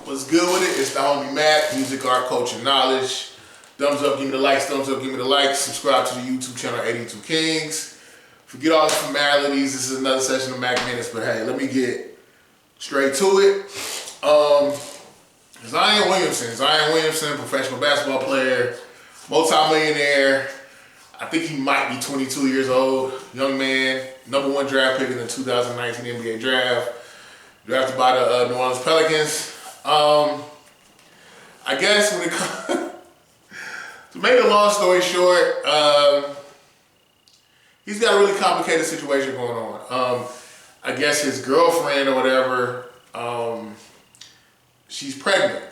What's good with it? It's the homie MACK, music, art, culture, knowledge. Thumbs up, give me the likes. Thumbs up, give me the likes. Subscribe to the YouTube channel 82 Kings. Forget all the formalities. This is another session of MACK Minutes, but hey, let me get straight to it. Zion Williamson, professional basketball player, multi-millionaire. I think he might be 22 years old. Young man, #1 draft pick in the 2019 NBA draft. Drafted by the New Orleans Pelicans. I guess when it comes, to make a long story short, he's got a really complicated situation going on. I guess his girlfriend or whatever, she's pregnant,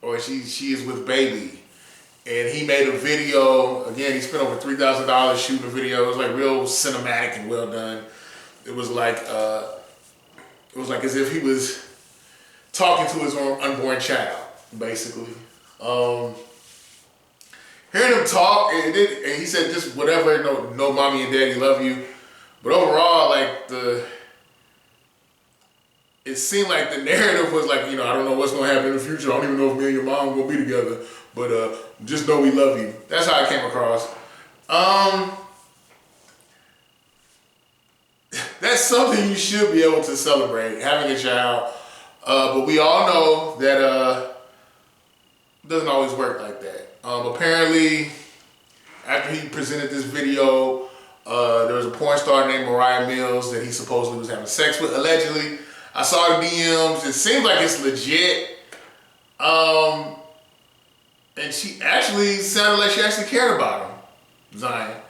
or she is with baby. And he made a video. Again, he spent over $3,000 shooting a video. It was like real cinematic and well done. It was like as if he was talking to his own unborn child, basically. Hearing him talk, and he said just whatever, no mommy and daddy love you. But overall, like it seemed like the narrative was like, I don't know what's gonna happen in the future. I don't even know if me and your mom are gonna be together. But just know we love you. That's how it came across. That's something you should be able to celebrate, having a child. But we all know that it doesn't always work like that. Apparently, after he presented this video, there was a porn star named Mariah Mills that he supposedly was having sex with, allegedly. I saw the DMs. It seems like it's legit. And she actually sounded like she actually cared about him, Zion.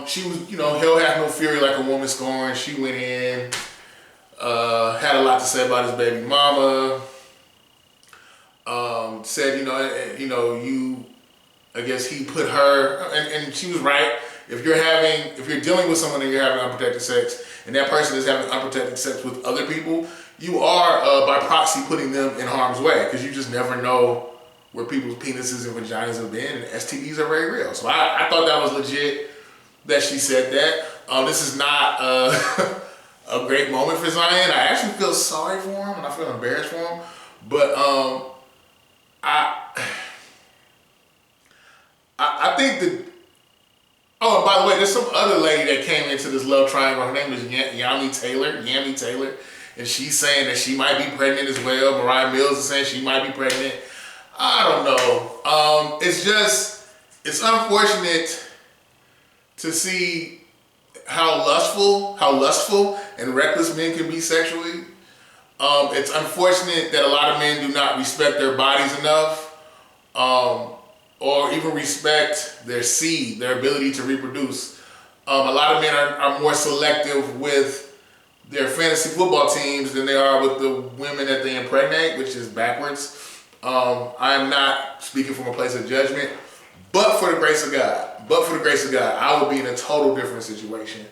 She was, hell hath no fury like a woman scorned. She went in, had a lot to say about his baby mama. Said, I guess he put her, and she was right. If you're dealing with someone and you're having unprotected sex, and that person is having unprotected sex with other people, you are, by proxy, putting them in harm's way, because you just never know where people's penises and vaginas have been, and STDs are very real. So I thought that was legit that she said that. This is not a great moment for Zion. I actually feel sorry for him, and I feel embarrassed for him. But I think that, oh, and by the way, there's some other lady that came into this love triangle. Her name is Yami Taylor, and she's saying that she might be pregnant as well. Mariah Mills is saying she might be pregnant. I don't know. It's unfortunate to see how lustful and reckless men can be sexually. It's unfortunate that a lot of men do not respect their bodies enough, or even respect their seed, their ability to reproduce. A lot of men are more selective with their fantasy football teams than they are with the women that they impregnate, which is backwards. I am not speaking from a place of judgment, but for the grace of God, I would be in a total different situation.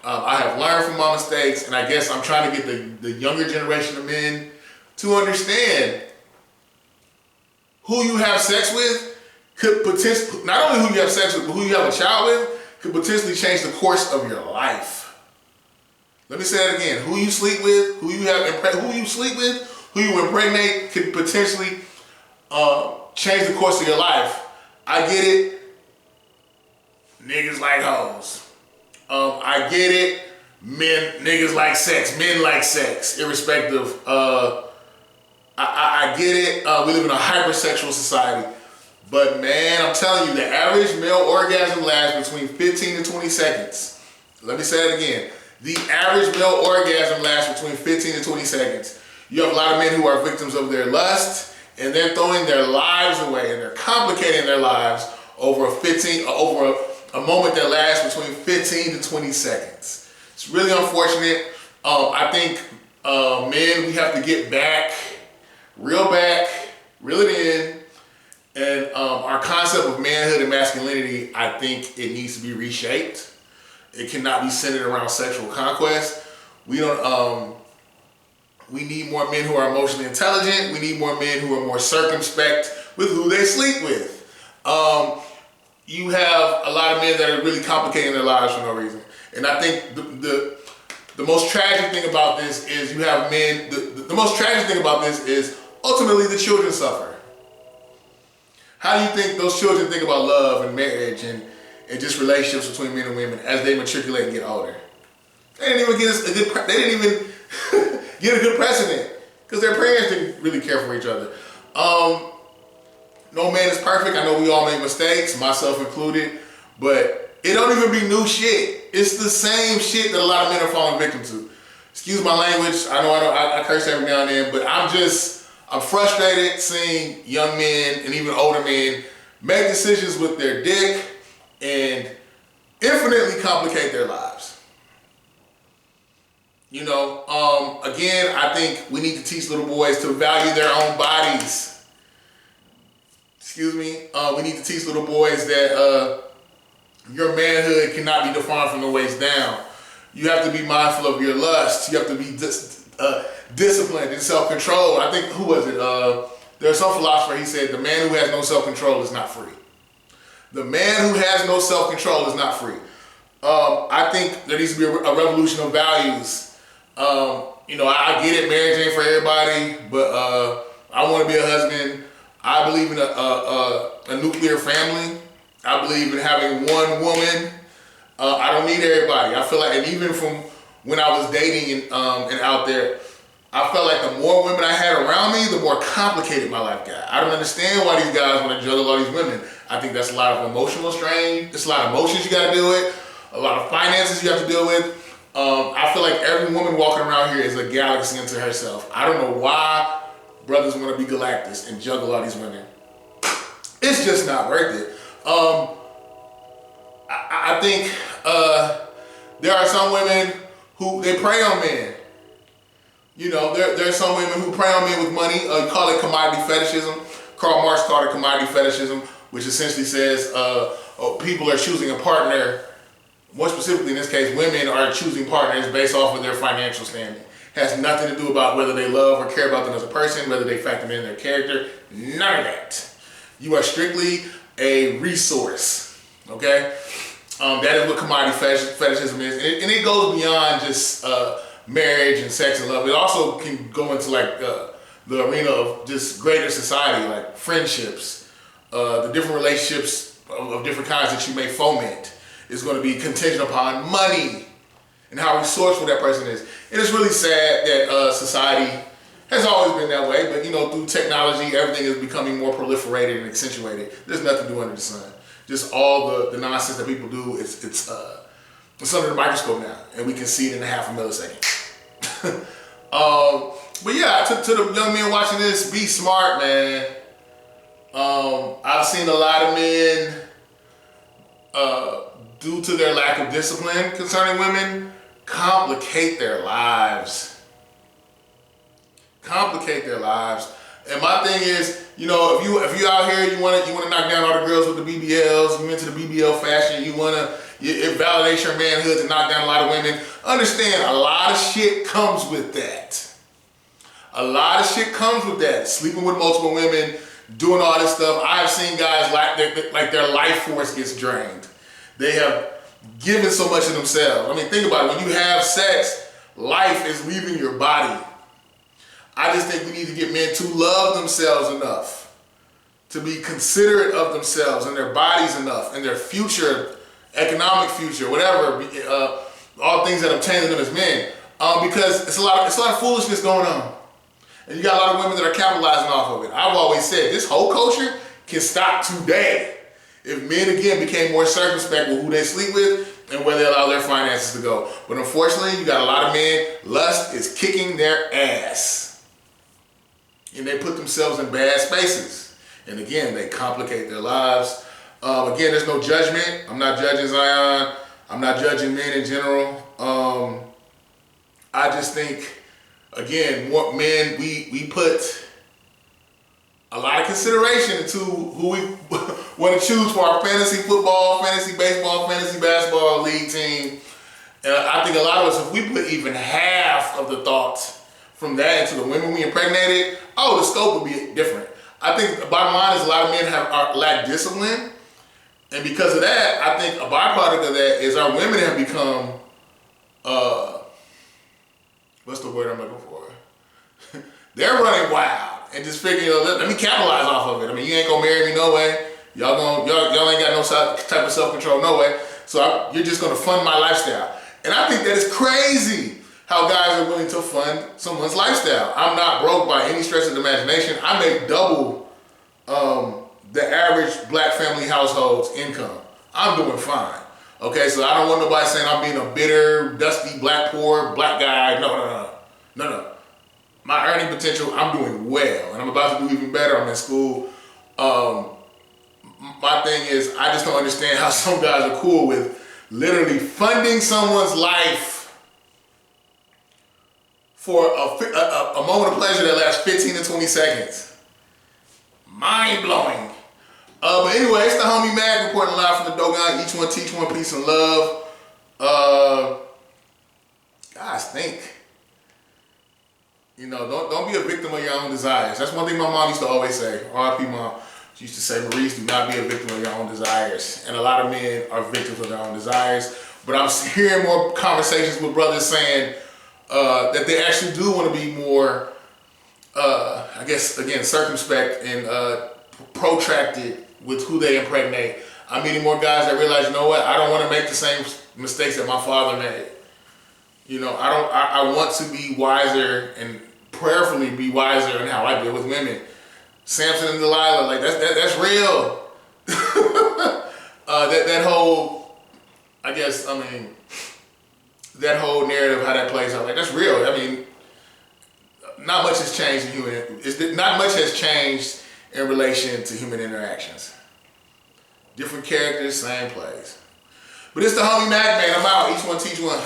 I have learned from my mistakes, and I guess I'm trying to get the younger generation of men to understand who you have sex with could potentially, not only who you have sex with, but who you have a child with, could potentially change the course of your life. Let me say that again. Who you sleep with, who you impregnate could potentially change the course of your life. I get it. Niggas like hoes. I get it. Niggas like sex. Men like sex, irrespective. I get it. We live in a hypersexual society. But man, I'm telling you, the average male orgasm lasts between 15 to 20 seconds. Let me say it again. The average male orgasm lasts between 15 to 20 seconds. You have a lot of men who are victims of their lust, and they're throwing their lives away, and they're complicating their lives over a moment that lasts between 15 to 20 seconds. It's really unfortunate. I think men, we have to get back, reel it in, and our concept of manhood and masculinity, I think it needs to be reshaped. It cannot be centered around sexual conquest. We need more men who are emotionally intelligent. We need more men who are more circumspect with who they sleep with. You have a lot of men that are really complicating their lives for no reason. And I think the most tragic thing about this is you have men, the most tragic thing about this is ultimately the children suffer. How do you think those children think about love and marriage and just relationships between men and women as they matriculate and get older? They didn't even get a good precedent because their parents didn't really care for each other. No man is perfect. I know we all make mistakes, myself included, but it don't even be new shit. It's the same shit that a lot of men are falling victim to. Excuse my language. I know I curse every now and then, but I'm frustrated seeing young men and even older men make decisions with their dick and infinitely complicate their lives. You know, again, I think we need to teach little boys to value their own bodies. Excuse me. We need to teach little boys that your manhood cannot be defined from the waist down. You have to be mindful of your lust. You have to be disciplined and self-control. I think, who was it? There's some philosopher, he said, the man who has no self-control is not free. The man who has no self-control is not free. I think there needs to be a revolution of values. You know, I get it, marriage ain't for everybody, but I want to be a husband. I believe in a nuclear family. I believe in having one woman. I don't need everybody. I feel like, and even from when I was dating and out there, I felt like the more women I had around me, the more complicated my life got. I don't understand why these guys want to juggle all these women. I think that's a lot of emotional strain. It's a lot of emotions you got to deal with, a lot of finances you have to deal with. I feel like every woman walking around here is a galaxy unto herself. I don't know why brothers want to be Galactus and juggle all these women. It's just not worth it. I think there are some women who they prey on men. You know, there are some women who prey on men with money. You call it commodity fetishism. Karl Marx called it commodity fetishism, which essentially says people are choosing a partner. More specifically, in this case, women are choosing partners based off of their financial standing. It has nothing to do about whether they love or care about them as a person, whether they factor in their character. None of that. You are strictly a resource. Okay? That is what commodity fetishism is. And it goes beyond just marriage and sex and love. It also can go into like the arena of just greater society, like friendships, the different relationships of different kinds that you may foment is going to be contingent upon money and how resourceful that person is. And it's really sad that society has always been that way, but you know, through technology, everything is becoming more proliferated and accentuated. There's nothing new under the sun. Just all the nonsense that people do, it's under the microscope now, and we can see it in a half a millisecond. But yeah, to the young men watching this, be smart, man. I've seen a lot of men, due to their lack of discipline concerning women, complicate their lives. And my thing is, you know, if you out here, you want to knock down all the girls with the BBLs, you into the BBL fashion, it validates your manhood to knock down a lot of women. Understand, a lot of shit comes with that. Sleeping with multiple women, doing all this stuff. I've seen guys like their life force gets drained. They have given so much of themselves. I mean, think about it. When you have sex, life is leaving your body. I just think we need to get men to love themselves enough, to be considerate of themselves and their bodies enough, and their future, economic future, whatever, all things that obtain them as men, because it's a lot of foolishness going on, and you got a lot of women that are capitalizing off of it. I've always said this whole culture can stop today if men again became more circumspect with who they sleep with and where they allow their finances to go. But unfortunately, you got a lot of men, lust is kicking their ass. And they put themselves in bad spaces. And again, they complicate their lives. Again, there's no judgment. I'm not judging Zion. I'm not judging men in general. I just think, again, what men, we put a lot of consideration into who we want to choose for our fantasy football, fantasy baseball, fantasy basketball league team. And I think a lot of us, if we put even half of the thoughts from that into the women we impregnated, the scope would be different. I think the bottom line is a lot of men lack discipline. And because of that, I think a byproduct of that is our women have become, what's the word I'm looking for? They're running wild and just figure, let me capitalize off of it. I mean, you ain't gonna marry me no way. Y'all ain't got no type of self-control no way. So you're just gonna fund my lifestyle. And I think that is crazy how guys are willing to fund someone's lifestyle. I'm not broke by any stretch of the imagination. I make double the average black family household's income. I'm doing fine. Okay, so I don't want nobody saying I'm being a bitter, dusty, poor black guy. No. My earning potential, I'm doing well, and I'm about to do even better. I'm in school. My thing is, I just don't understand how some guys are cool with literally funding someone's life for a moment of pleasure that lasts 15 to 20 seconds. Mind blowing. But anyway, it's the homie MACK reporting live from the Dogon. Each one teach one, peace and love. Guys, think. Don't be a victim of your own desires. That's one thing my mom used to always say. R.I.P. Mom. She used to say, Maurice, do not be a victim of your own desires. And a lot of men are victims of their own desires. But I'm hearing more conversations with brothers saying that they actually do want to be more, I guess, again, circumspect and protracted with who they impregnate. I'm meeting more guys that realize, you know what, I don't want to make the same mistakes that my father made. I want to be wiser and prayerfully be wiser in how I deal with women. Samson and Delilah, like that's real. That whole, that whole narrative, how that plays out, like that's real. I mean, not much has changed not much has changed in relation to human interactions. Different characters, same plays. But it's the homie MACK, man. I'm out. Each one teach one.